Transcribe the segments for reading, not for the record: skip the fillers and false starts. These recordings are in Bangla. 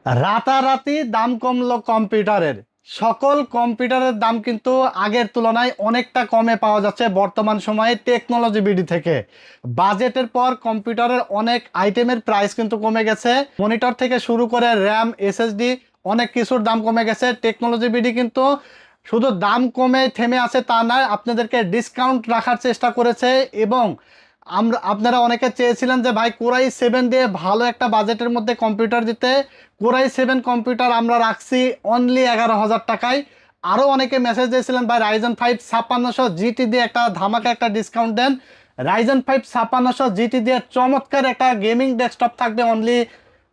রাতারাতি দাম কমলো কম্পিউটারের। সকল কম্পিউটারের দাম কিন্তু আগের তুলনায় অনেকটা কমে পাওয়া যাচ্ছে বর্তমান সময়ে টেকনোলজি বিডি থেকে। বাজেটের পর কম্পিউটারের অনেক আইটেমের প্রাইস কিন্তু কমে গেছে, মনিটর থেকে শুরু করে র্যাম, এসএসডি অনেক কিছুর দাম কমে গেছে। টেকনোলজি বিডি কিন্তু শুধু দাম কমে থেমে আছে তা নয়, আপনাদেরকে ডিসকাউন্ট রাখার চেষ্টা করেছে। এবং আপনারা অনেকে চেয়েছিলেন যে ভাই কোরাই 7 দিয়ে ভালো একটা বাজেটের মধ্যে কম্পিউটার দিতে। কোরাই 7 কম্পিউটার আমরা রাখছি অনলি 11,000 টাকায়। আরও অনেকে মেসেজ দিয়েছিলেন ভাই Ryzen 5 5600 GT দিয়ে একটা ধামাকা একটা ডিসকাউন্ট দেন। Ryzen 5 5600 GT দিয়ে চমৎকার একটা গেমিং ডেস্কটপ থাকবে অনলি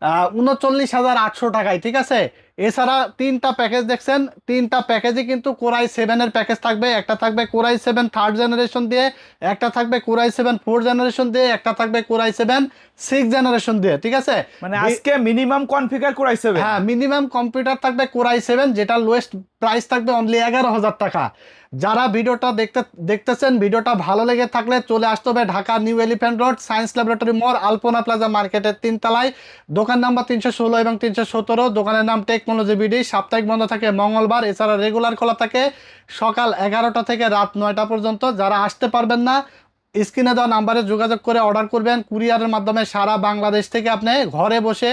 39,800 টাকায়, ঠিক আছে। এছাড়া তিনটা প্যাকেজ দেখছেন, তিনটা প্যাকেজই কিন্তু কোরাই 7 প্যাকেজ থাকবে। একটা থাকবে কোরাই 7 3rd জেনারেশন দিয়ে, একটা থাকবে কোরাই 7 4th জেনারেশন দিয়ে, একটা থাকবে কোরাই 7 6th জেনারেশন দিয়ে, ঠিক আছে। মানে আজকে মিনিমাম কনফিগার করাইছে। হ্যাঁ, মিনিমাম কম্পিউটার থাকবে কোরাই 7, যেটা লোয়েস্ট প্রাইস থাকবে অনলি 11,000 টাকা। যারা ভিডিওটা দেখতেছেন, ভিডিওটা ভালো লেগে থাকলে চলে আসতে হবে Dhaka new elephant road, science laboratory মোড়, আলপনা প্লাজা মার্কেটের 3 তলায়। দোকান নাম্বার 316 এবং 317। দোকানের নাম টেকনোলজি বিডি। সাপ্তাহিক বন্ধ থাকে মঙ্গলবার, এছাড়া রেগুলার খোলা থাকে সকাল 11টা থেকে রাত 9টা পর্যন্ত। যারা আসতে পারবেন না, স্ক্রিনে দেওয়া নাম্বারে যোগাযোগ করে অর্ডার করবেন। কুরিয়ারের মাধ্যমে সারা বাংলাদেশ থেকে আপনি ঘরে বসে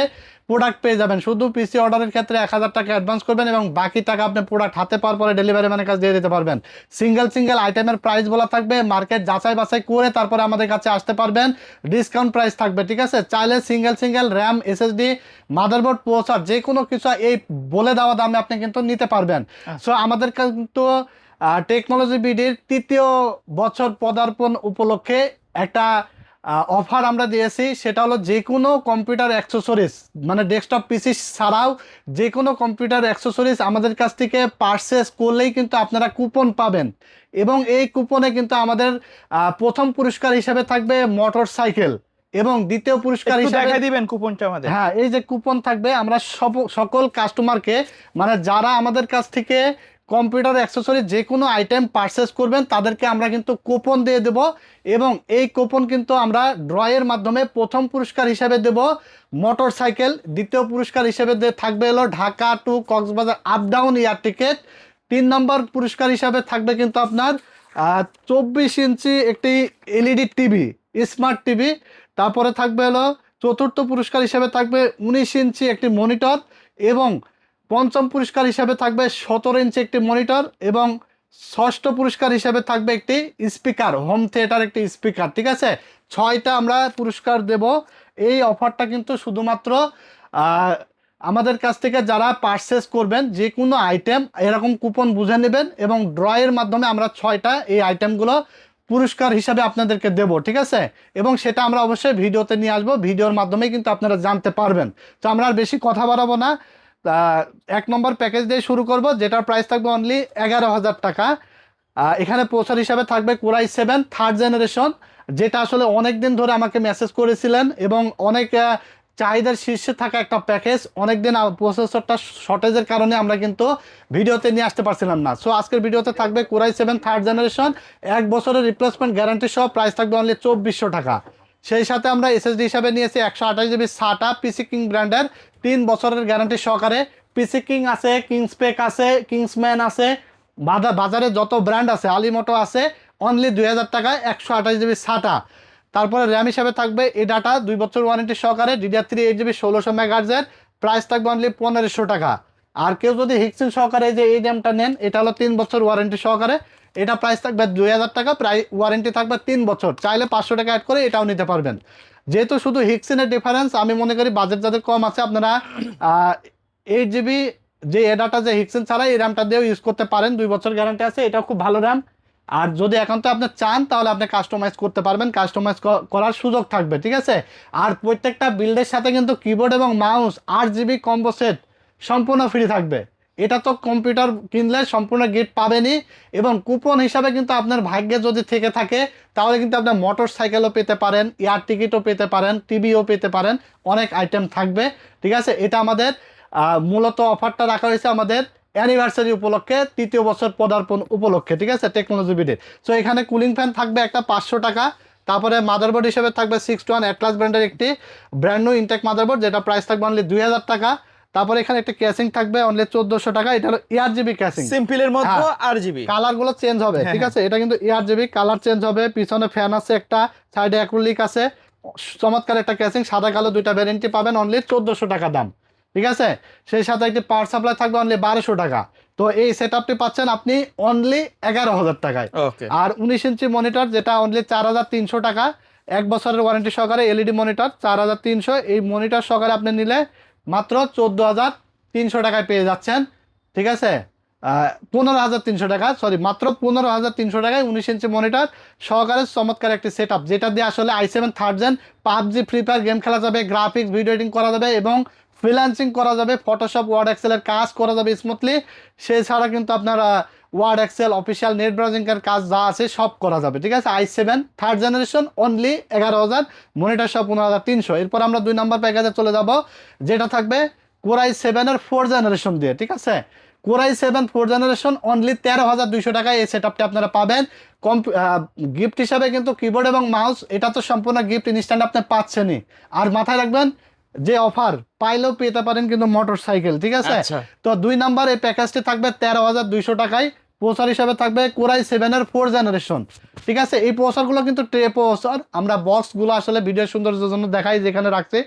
প্রোডাক্ট পেয়ে যাবেন। শুধু পিসি অর্ডারের ক্ষেত্রে 1,000 টাকা অ্যাডভান্স করবেন এবং বাকি টাকা আপনি প্রোডাক্ট হাতে পাওয়ার পরে ডেলিভারি ম্যানের কাছে দিয়ে দিতে পারবেন। সিঙ্গেল সিঙ্গেল আইটেমের প্রাইস বলা থাকবে, মার্কেট যাচাই বাছাই করে তারপরে আমাদের কাছে আসতে পারবেন। ডিসকাউন্ট প্রাইস থাকবে, ঠিক আছে। চাইলে single single RAM, SSD, motherboard, processor যে কোনো কিছু এই বলে দেওয়া দামে আপনি কিন্তু নিতে পারবেন। সো আমাদের কিন্তু টেকনোলজি বিডির 3য় বছর পদার্পণ উপলক্ষে একটা অফার আমরা দিয়েছি। সেটা হলো যে কোনো কম্পিউটার অ্যাক্সেসরিজ, মানে ডেস্কটপ পিসি ছাড়াও যে কোনো কম্পিউটার অ্যাক্সেসরিজ আমাদের কাছ থেকে পারচেস করলেই কিন্তু আপনারা কুপন পাবেন। এবং এই কুপনে কিন্তু আমাদের প্রথম পুরস্কার হিসেবে থাকবে মোটর সাইকেল এবং দ্বিতীয় পুরস্কার একটু হিসেবে দেখাই দিবেন কুপনটা আমাদের। হ্যাঁ, এই যে কুপন থাকবে, আমরা সকল কাস্টমারকে, মানে যারা আমাদের কাছ থেকে কম্পিউটার অ্যাক্সেসরি যে কোনো আইটেম পারচেস করবেন তাদেরকে আমরা কিন্তু কুপন দিয়ে দেব। এবং এই কুপন কিন্তু আমরা ড্রয়ের মাধ্যমে প্রথম পুরস্কার হিসেবে দেব মোটর সাইকেল, দ্বিতীয় পুরস্কার হিসেবে থাকবে হলো Dhaka to Cox's Bazar up down air ticket, 3 number পুরস্কার হিসাবে থাকবে কিন্তু আপনার 24 ইঞ্চি একটি এলইডি টিভি, স্মার্ট টিভি। তারপরে থাকবে হলো চতুর্থ পুরস্কার হিসেবে থাকবে 19 ইঞ্চি একটি মনিটর এবং পঞ্চম পুরস্কার হিসেবে থাকবে 17 ইঞ্চি একটি মনিটর এবং ষষ্ঠ পুরস্কার হিসেবে থাকবে একটি স্পিকার, হোম থিয়েটার একটি স্পিকার, ঠিক আছে। 6টা আমরা পুরস্কার দেব। এই অফারটা কিন্তু শুধুমাত্র আমাদের কাছ থেকে যারা পারচেস করবেন যে কোনো আইটেম এরকম কুপন বুঝে নেবেন এবং ড্রয়ের মাধ্যমে আমরা 6টা এই আইটেমগুলো পুরস্কার হিসাবে আপনাদেরকে দেব, ঠিক আছে। এবং সেটা আমরা অবশ্যই ভিডিওতে নিয়ে আসবো, ভিডিওর মাধ্যমে কিন্তু আপনারা জানতে পারবেন। তো আমরা আর বেশি কথা বাড়াবো না, 1 নম্বর প্যাকেজ দিয়ে শুরু করব, যেটার প্রাইস থাকবে অনলি 11,000 টাকা। এখানে প্রসেসর হিসাবে থাকবে কোরাই 7 3rd জেনারেশন, যেটা আসলে অনেক দিন ধরে আমাকে মেসেজ করেছিলেন এবং অনেক চাহিদার শীর্ষে থাকা একটা প্যাকেজ। অনেক দিন প্রসেসরটা শর্টেজের কারণে আমরা কিন্তু ভিডিওতে নিয়ে আসতে পারছিলাম না। সো আজকের ভিডিওতে থাকবে কোরাই 7 3rd জেনারেশন, 1 বছরের রিপ্লেসমেন্ট গ্যারান্টি সহ, প্রাইস থাকবে অনলি 2,400 টাকা। সেই সাথে আমরা এসএসডি হিসাবে নিয়েছি 128 জিবি SATA পিসি কিং ব্র্যান্ডের, 3 বছরের গ্যারান্টি সহকারে। পিসি কিং আছে, কিংসপেক আছে, কিংসম্যান আছে, বাজারে যত ব্র্যান্ড আছে, আলিমোটো আছে, অনলি 2,000 টাকায় 128 জিবি SATA। তারপরে র্যাম হিসাবে থাকবে এই ডাটা 2 বছর ওয়ারেন্টি সহকারে, DDR3 8 জিবি 1600 মেগাহার্জের, প্রাইস থাকবে অনলি 1,500 টাকা। আর কেউ যদি হিক্সিন সহকারে যে এই র্যামটা নেন, এটা হলো 3 বছর ওয়ারেন্টি সহকারে, এটা প্রাইস থাকবে 2,000 টাকা, প্রায় ওয়ারেন্টি থাকবে 3 বছর। চাইলে 500 টাকা অ্যাড করে এটাও নিতে পারবেন। যেহেতু শুধু হিক্সিনের ডিফারেন্স, আমি মনে করি বাজেট যাদের কম আছে আপনারা 8 জিবি যে এডাটা যে হিক্সিন ছাড়া এই র্যামটা দিয়েও ইউজ করতে পারেন, 2 বছর গ্যারান্টি আছে, এটাও খুব ভালো র্যাম। আর যদি এখন তো আপনি চান তাহলে আপনি কাস্টমাইজ করতে পারবেন, কাস্টমাইজ করার সুযোগ থাকবে, ঠিক আছে। আর প্রত্যেকটা বিল্ডের সাথে কিন্তু কিবোর্ড এবং মাউস 8 জিবি কম্বো সেট সম্পূর্ণ ফ্রি থাকবে। এটা তো কম্পিউটার কিনলে সম্পূর্ণ গিফট পাবেনই। এবং কুপন হিসাবে কিন্তু আপনার ভাগ্যে যদি থেকে থাকে তাহলে কিন্তু আপনার মোটর সাইকেলও পেতে পারেন, এয়ার টিকিটও পেতে পারেন, টিভিও পেতে পারেন, অনেক আইটেম থাকবে, ঠিক আছে। এটা আমাদের মূলত অফারটা রাখা হয়েছে আমাদের অ্যানিভার্সারি উপলক্ষে, 3য় বছর পদার্পণ উপলক্ষে, ঠিক আছে, টেকনোলজি বিডের। সো এখানে কুলিং ফ্যান থাকবে একটা 500 টাকা। তারপরে মাদারবোর্ড হিসেবে থাকবে 6 to 1 অ্যাটলাস ব্র্যান্ডের একটি ব্র্যান্ড নিউ ইনটেক মাদারবোর্ড, যেটা প্রাইস থাকবে অনলি 2,000 টাকা। তারপরে এখানে একটা ক্যাসিং থাকবে অনলি 1400 টাকা, এটা হলো ARGB ক্যাসিং, সিম্পলের মধ্যে হ্যাঁ। RGB কালার গুলো চেঞ্জ হবে, হ্যাঁ, ঠিক আছে, এটা কিন্তু ARGB কালার চেঞ্জ হবে, পিছনে ফ্যান আছে একটা, সাইডে অ্যাক্রিলিক আছে, চমৎকার একটা ক্যাসিং, সাদা কালো দুইটা ভ্যারিয়েন্টই পাবেন অনলি 1400 টাকা দাম, ঠিক আছে। সেই সাথে একটি পাওয়ার সাপ্লাই থাকবে অনলি 1200 টাকা। তো এই সেটআপটি পাচ্ছেন আপনি অনলি 11,000 টাকায়। ওকে আর 19 ইঞ্চি মনিটর যেটা অনলি 4300 টাকা, 1 বছরের ওয়ারেন্টি সহকারে এলইডি মনিটর 4300, এই মনিটর সহকারে আপনি নিলে মাত্র 14,300 টাকায় পেয়ে যাচ্ছেন, ঠিক আছে। 15,300 টাকা, সরি মাত্র 15,300 টাকায় 19 ইঞ্চি মনিটর সহকারে চমৎকার একটি সেট আপ, যেটা দিয়ে আসলে i7 third gen PUBG free fire game খেলা যাবে, গ্রাফিক্স ভিডিও এডিটিং করা যাবে এবং ফ্রিল্যান্সিং করা যাবে, ফটোশপ ওয়ার্ড এক্সেলের কাজ করা যাবে স্মুথলি। সেই ছাড়া কিন্তু আপনার ওয়ার্ড এক্সেল অফিসিয়াল নেট ব্রাউজিংয়ের কাজ যা আছে সব করা যাবে, ঠিক আছে। i7 third generation only 11,000, monitor সব 15,300। এরপর আমরা 2 নম্বর প্যাকেজে চলে যাব, যেটা থাকবে Core i7 এর 4th জেনারেশন দিয়ে, ঠিক আছে। Core i7 4th generation only 13,200 টাকায় এই সেটআপটি আপনারা পাবেন। গিফট হিসাবে কিন্তু কিবোর্ড এবং মাউস, এটা তো সম্পূর্ণ গিফট ইনস্ট্যান্ট আপনি পাচ্ছেনই। আর মাথায় রাখবেন যে অফার পাইলেও পেতে পারেন কিন্তু মোটর সাইকেল, ঠিক আছে। আচ্ছা। তো 2 নাম্বার এই প্যাকেজটি থাকবে 13,200 টাকায়। প্রসেসর হিসাবে থাকবে Core i7 এর 4th জেনারেশন, ঠিক আছে। এই প্রসেসরগুলো কিন্তু ট্রে প্রসেসর, আমরা বক্সগুলো আসলে ভিডিও সৌন্দর্যের জন্য দেখাই যেখানে রাখছে,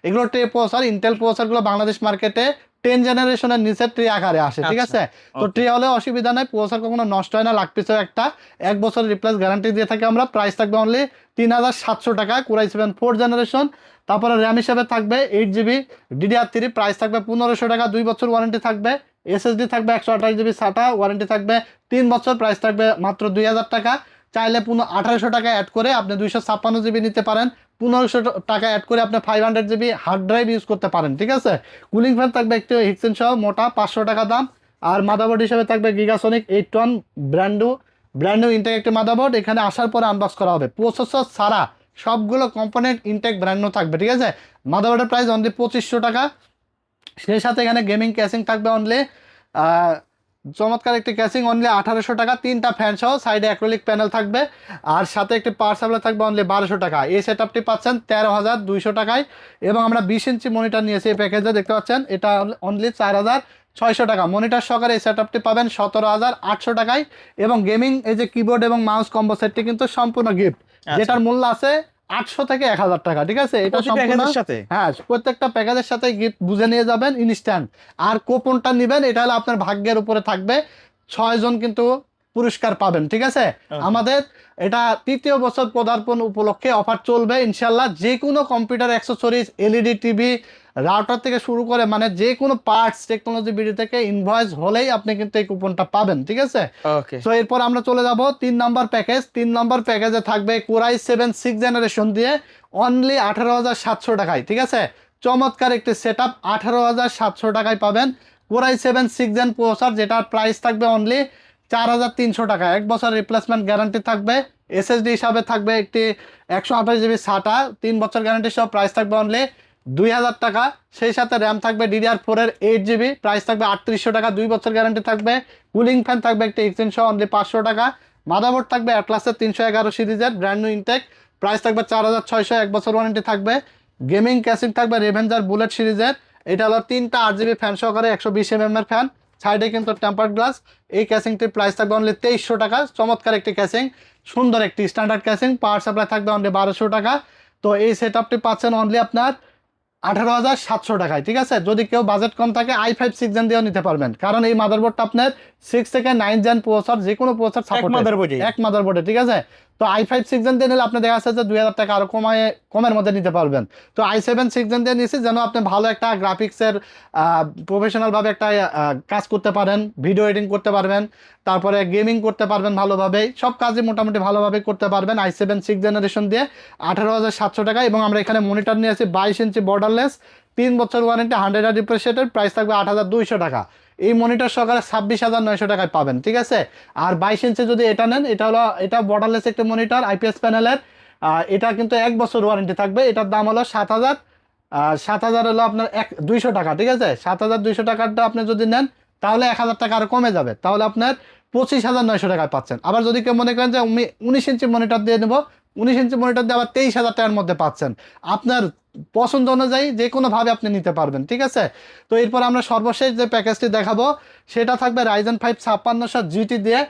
এগুলো ট্রে প্রসেসর। ইন্টেল প্রসেসরগুলো বাংলাদেশ মার্কেটে 10 জেনারেশনের নিচে ট্রে আকারে আসে, ঠিক আছে। তো ট্রে হলে অসুবিধা নাই, প্রসেসর কখনো নষ্ট হয় না, লাগতেছে একটা 1 বছর রিপ্লেস গ্যারান্টি দিয়ে থাকি আমরা। প্রাইস থাকবে অনলি 3,700 টাকা Core i7 4th জেনারেশন। তারপরে র্যাম হিসাবে থাকবে 8GB DDR3, প্রাইস থাকবে 1500 টাকা, 2 বছর ওয়ারেন্টি থাকবে। এসএসডি থাকবে 128GB SATA, ওয়ারেন্টি থাকবে 3 বছর, প্রাইস থাকবে মাত্র 2,000 টাকা। চাইলে 1800 টাকা অ্যাড করে আপনি 256GB নিতে পারেন, 1500 টাকা অ্যাড করে আপনি 500GB হার্ড ড্রাইভ ইউজ করতে পারেন, ঠিক আছে। কুলিং ফ্যান থাকবে একটু হিক্সেন সহ মোটা 500 টাকা দাম। আর মাদারবোর্ড হিসেবে থাকবে গিগাসনিক 8 ব্র্যান্ড নিউ ইনটেক একটি মাদারবোর্ড, এখানে আসার পরে আনবক্স করা হবে। প্রসেসর ছাড়া সবগুলো কম্পোনেন্ট ইনটেক ব্র্যান্ড নিউ থাকবে, ঠিক আছে। মাদারবোর্ডের প্রাইস অনলি 2500 টাকা। সেই সাথে এখানে গেমিং ক্যাসিং থাকবে অনলি চমৎকার একটি ক্যাসিং অনলি 1800 টাকা, 3টা ফ্যান সহ, সাইডে অ্যাক্রিলিক প্যানেল থাকবে, আর সাথে একটি পাওয়ার সাপ্লাই থাকবে অনলি 1200 টাকা। এই সেটআপটি পাচ্ছেন 13,200 টাকায়। এবং আমরা 20 ইঞ্চি মনিটর নিয়েছি এই প্যাকেজে, দেখতে পাচ্ছেন এটা অনলি 4,600 টাকা। মনিটর সহকারে এই সেটআপটি পাবেন 17,800 টাকায়। এবং গেমিং এই যে কিবোর্ড এবং মাউস কম্বো সেটটি কিন্তু সম্পূর্ণ গিফট, যেটার মূল্য আছে 800 থেকে 1,000 টাকা, ঠিক আছে। এটা সম্পূর্ণ সাথে হ্যাঁ, প্রত্যেকটা প্যাকেজের সাথে গিফট বুঝে নিয়ে যাবেন ইনস্ট্যান্ট। আর কুপনটা নেবেন, এটা হলো আপনার ভাগ্যের উপরে থাকবে, 6 জন কিন্তু পুরস্কার পাবেন, ঠিক আছে। আমাদের এটা 3য় বছর পদার্পণ উপলক্ষে অফার চলবে ইনশাল্লাহ। যে কোনো computer accessories, LED TV, router থেকে শুরু করে মানে যে কোনো পার্টস টেকনোলজি বিডি থেকে ইনভয়েস হলেই আপনি কিন্তু এই কুপনটা পাবেন, ঠিক আছে। ওকে। তো এরপর আমরা চলে যাব 3 নম্বর প্যাকেজ। 3 নম্বর প্যাকেজে থাকবে Core i7 6th জেনারেশন দিয়ে অনলি 18,700 টাকায়, ঠিক আছে। চমৎকার একটি সেটআপ 18,700 টাকায় পাবেন। Core i7 6th gen processor, যেটার প্রাইস থাকবে অনলি 4,300 টাকা, 1 বছর রিপ্লেসমেন্ট গ্যারান্টি থাকবে। এসএসডি হিসাবে থাকবে একটি 128GB SATA, 3 বছর গ্যারান্টি সহ, প্রাইস থাকবে অনলি 2,000 টাকা। সেই সাথে র্যাম থাকবে DDR4 এর 8GB, প্রাইস থাকবে 3800 টাকা, 2 বছর গ্যারান্টি থাকবে। কুলিং ফ্যান থাকবে একটি এক্সচেঞ্জ সহ অনলি 500 টাকা। মাদারবোর্ড থাকবে অ্যাটলাসের 311 সিরিজের ব্র্যান্ড নিউ ইনটেক, প্রাইস থাকবে 4,600, 1 বছর ওয়ারেন্টি থাকবে। গেমিং ক্যাসিং থাকবে রেভেঞ্জার বুলেট সিরিজের, এটা হলো 3টা 8GB ফ্যান সহকারে 120mm এর ফ্যান, সাইডে কিন্তু টেম্পার্ড গ্লাস। এই ক্যাসিংটির প্রাইস থাকবে অনলি 2300 টাকা। চমৎকার একটি ক্যাসিং, সুন্দর একটি স্ট্যান্ডার্ড ক্যাসিং। পাওয়ার সাপ্লাই থাকবে অনলি 1200 টাকা। তো এই সেটআপটি পাচ্ছেন অনলি আপনার 18,700 টাকায়, ঠিক আছে। যদি কেউ বাজেট কম থাকে i5 6 জেন দিয়েও নিতে পারবেন, কারণ এই মাদারবোর্ডটা আপনার 6 থেকে 9 জেন প্রসেসর, যে কোনো প্রসেসর সাপোর্ট এক মাদারবোর্ডে, ঠিক আছে। তো i5 6 জেন দিয়ে নিলে আপনি দেখা যাচ্ছে যে 2,000 টাকা আরো কমের মধ্যে নিতে পারবেন। তো i7 6 জেন দিয়ে নিয়েছি যেন আপনি ভালো একটা গ্রাফিক্সের প্রফেশনাল ভাবে একটা কাজ করতে পারেন, ভিডিও এডিটিং করতে পারবেন, তারপরে গেমিং করতে পারবেন ভালোভাবে, সব কাজই মোটামুটি ভালোভাবে করতে পারবেন i7 6 জেনারেশন দিয়ে 18,700 টাকা। এবং আমরা এখানে মনিটর নিয়েছি 22 ইঞ্চি বর্ডারলেস, 3 বছর ওয়ারেন্টি, 100 রিফ্রেশ রেটের, প্রাইস থাকবে 8,200 টাকা। এই মনিটর সহকারে 26,900 টাকায় পাবেন, ঠিক আছে। আর 22 ইঞ্চি যদি এটা নেন, এটা বর্ডারলেস একটা মনিটর IPS প্যানেলের, এটা কিন্তু 1 বছর ওয়ারেন্টি থাকবে। এটার দাম হলো 7,000 হলো আপনার 200 টাকা, ঠিক আছে। 7,200 টাকাটা আপনি যদি নেন তাহলে 1,000 টাকা আরো কমে যাবে, তাহলে আপনার 25,900 টাকায় পাচ্ছেন। আবার যদি কেউ মনে করেন যে আমি 19 ইঞ্চি মনিটর দিয়ে নেবো, 19 ইঞ্চি মনিটর দিয়ে আবার 23,000 টাকার মধ্যে পাচ্ছেন। আপনার পছন্দ অনুযায়ী যে কোনোভাবে আপনি নিতে পারবেন, ঠিক আছে। তো এরপর আমরা সর্বশেষ যে প্যাকেজটি দেখাবো সেটা থাকবে Ryzen 5 5600 GT দিয়ে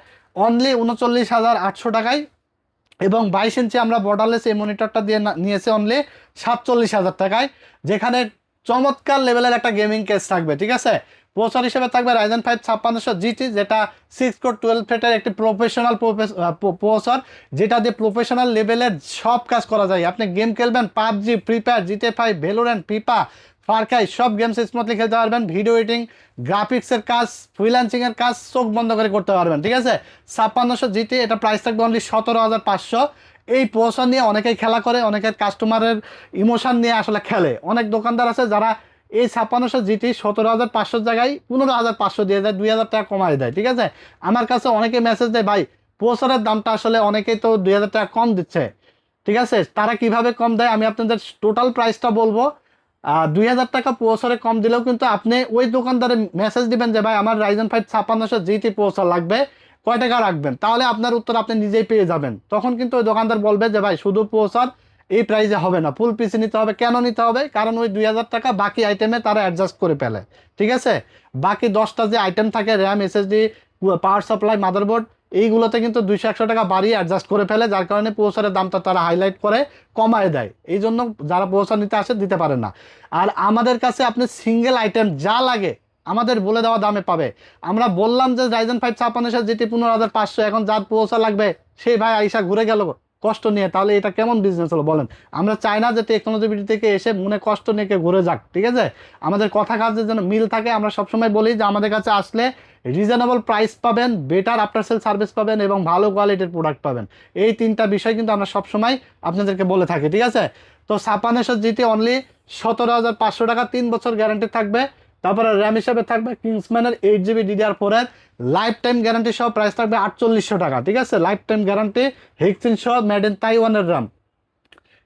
অনলি 39,800 টাকায়, এবং 22 ইঞ্চি আমরা বর্ডারলেস এই মনিটরটা দিয়ে নিয়েছি অনলি 47,000 টাকায়, যেখানে চমৎকার লেভেলের একটা গেমিং কেস থাকবে, ঠিক আছে। প্রসেসর হিসেবে থাকবে Ryzen 5 5600 GT, যেটা 6 কোর 12 থ্রেডের একটি প্রফেশনাল প্রসেসর, যেটা দিয়ে প্রফেশনাল লেভেলের সব কাজ করা যায়। আপনি গেম খেলবেন, PUBG, free fire, GTA 5, Valorant, FIFA, Far Cry সব গেমস স্মুথলি খেলতে পারবেন। ভিডিও এডিটিং, গ্রাফিক্সের কাজ, ফ্রিল্যান্সিংয়ের কাজ চোখ বন্ধ করে করতে পারবেন, ঠিক আছে। 5600 GT, এটা প্রাইস থাকবে অনলি 17,500। এই প্রসেসর নিয়ে অনেকেই খেলা করে, অনেকের কাস্টমারের ইমোশন নিয়ে আসলে খেলে। অনেক দোকানদার আছে যারা এই 5600 GT 17,500 জায়গায় 15,500 দিয়ে দেয়, 2,000 টাকা কমায় দেয়, ঠিক আছে। আমার কাছে অনেকে মেসেজ দেয়, ভাই প্রসেসরের দামটা আসলে অনেকেই তো 2,000 টাকা কম দিচ্ছে, ঠিক আছে। তারা কিভাবে কম দেয় আমি আপনাদের টোটাল প্রাইসটা বলবো। 2,000 টাকা প্রসেসরে কম দিলেও কিন্তু আপনি ওই দোকানদারে মেসেজ দিবেন যে ভাই আমার Ryzen 5 5600 GT প্রসেসর লাগবে, কয় টাকা রাখবেন, তাহলে আপনার উত্তর আপনি নিজেই পেয়ে যাবেন। তখন কিন্তু ওই দোকানদার বলবে যে ভাই শুধু প্রসেসর এই প্রাইসে হবে না, ফুল পিসি নিতে হবে। কেন নিতে হবে? কারণ ওই 2,000 টাকা বাকি আইটেমে তারা অ্যাডজাস্ট করে ফেলে, ঠিক আছে। বাকি 10টা যে আইটেম থাকে, RAM, SSD, power supply, motherboard, এইগুলোতে কিন্তু 200-100 টাকা বাড়িয়ে অ্যাডজাস্ট করে ফেলে, যার কারণে প্রসেসরের দামটা তারা হাইলাইট করে কমায় দেয়। এই জন্য যারা প্রসেসর নিতে আসে দিতে পারে না। আর আমাদের কাছে আপনি সিঙ্গেল আইটেম যা লাগে আমাদের বলে দেওয়া দামে পাবে। আমরা বললাম যে Ryzen 5 5600 GT 15,500, এখন যার প্রসেসর লাগবে সেই ভাই আইসা ঘুরে গেল কষ্ট নিয়ে, তাহলে এটা কেমন বিজনেস হলো বলেন? আমরা চাই না যে টেকনোলজি বিডি থেকে এসে মনে কষ্ট নিয়ে কেউ ঘুরে যাক, ঠিক আছে। আমাদের কথা কাজের জন্য মিল থাকে। আমরা সবসময় বলি যে আমাদের কাছে আসলে রিজনেবল প্রাইস পাবেন, বেটার আফটার সেল সার্ভিস পাবেন এবং ভালো কোয়ালিটির প্রোডাক্ট পাবেন। এই তিনটা বিষয় কিন্তু আমরা সবসময় আপনাদেরকে বলে থাকি, ঠিক আছে। তো 5600 GT অনলি 17,500 টাকা, 3 বছর গ্যারান্টি থাকবে। তারপরে র্যাম হিসাবে থাকবে কিংসম্যানের 8GB DDR4 এর লাইফ টাইম গ্যারান্টি সহ প্রাইস থাকবে 4800 টাকা, ঠিক আছে। লাইফ টাইম গ্যারান্টি, হেক্সিন সহ, মেড ইন তাইওয়ানের র্যাম।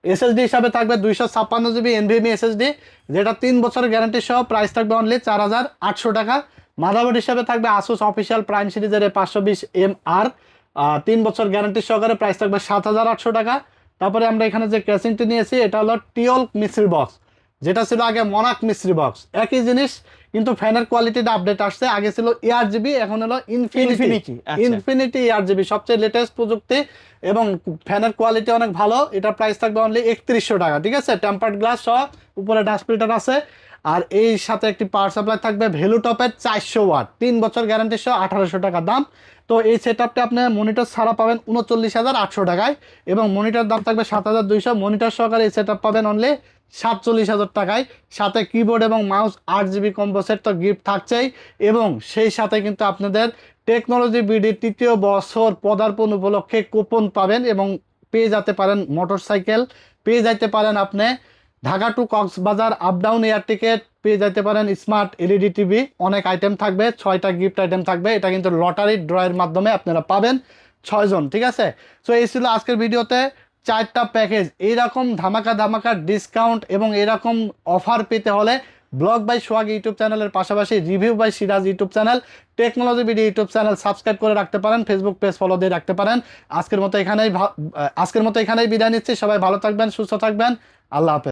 SSD হিসাবে থাকবে 256GB NVMe SSD, যেটা 3 বছরের গ্যারান্টি সহ প্রাইস থাকবে অনলি 4,800 টাকা। মাদারবোর্ড হিসাবে থাকবে আসুস অফিসিয়াল প্রাইম সিরিজের 520MR, 3 বছর গ্যারান্টি সহকারে প্রাইস থাকবে 7,800 টাকা। তারপরে আমরা এখানে যে কেসিংটি নিয়েছি এটা হলো টিওল্ক মিস্ত্রি বক্স, যেটা ছিল আগে মনাক মিস্ত্রি বক্স, একই জিনিস কিন্তু ফ্যানের কোয়ালিটিটা আপডেট আসছে। আগে ছিল ARGB, এখন হলো ইনফিনিটি। ইনফিনিটি ARGB সবচেয়ে লেটেস্ট প্রযুক্তি এবং ফ্যানের কোয়ালিটি অনেক ভালো। এটা প্রাইস থাকবে অনলি 3100 টাকা, ঠিক আছে। টেম্পার্ড গ্লাস সহ, উপরে ডাস্ট ফিল্টার আছে। আর এই সাথে একটি পাওয়ার সাপ্লাই থাকবে ভ্যালুটপের 400 ওয়াট, 3 বছর গ্যারান্টি সহ 1,800 টাকা দাম। তো এই সেটআপটা আপনি মনিটর ছাড়া পাবেন 39,800 টাকায়, এবং মনিটর দাম থাকবে 7,200। মনিটর সহকারে এই সেটআপ পাবেন অনলি 47,000 টাকায়। সাথে কিবোর্ড এবং মাউস 8GB কম্বো সেট তো গিফট থাকছেই, এবং সেই সাথে কিন্তু আপনাদের টেকনোলজি বিডির 3য় বছর পদার্পণ উপলক্ষে কুপন পাবেন, এবং পেয়ে যেতে পারেন মোটরসাইকেল, পেয়ে যাইতে পারেন আপনি Dhaka to Cox's Bazar up down air ticket, পেয়ে যেতে পারেন স্মার্ট LED টিভি। অনেক আইটেম থাকবে, 6টা গিফট আইটেম থাকবে। এটা কিন্তু লটারি ড্রয়ের মাধ্যমে আপনারা পাবেন 6 জন, ঠিক আছে। সো এই ছিল আজকের ভিডিওতে 4টা প্যাকেজ। এইরকম ধামাকা ডিসকাউন্ট এবং এরকম অফার পেতে হলে ব্লগ বাই সোহাগ ইউটিউব চ্যানেলের পাশাপাশি review by Siraj YouTube channel, technology BD YouTube channel subscribe করে রাখতে পারেন, ফেসবুক পেজ ফলো দিয়ে রাখতে পারেন। আজকের মতো এখানেই বিদায় নিচ্ছি। সবাই ভালো থাকবেন, সুস্থ থাকবেন, আল্লাহ হাফেজ।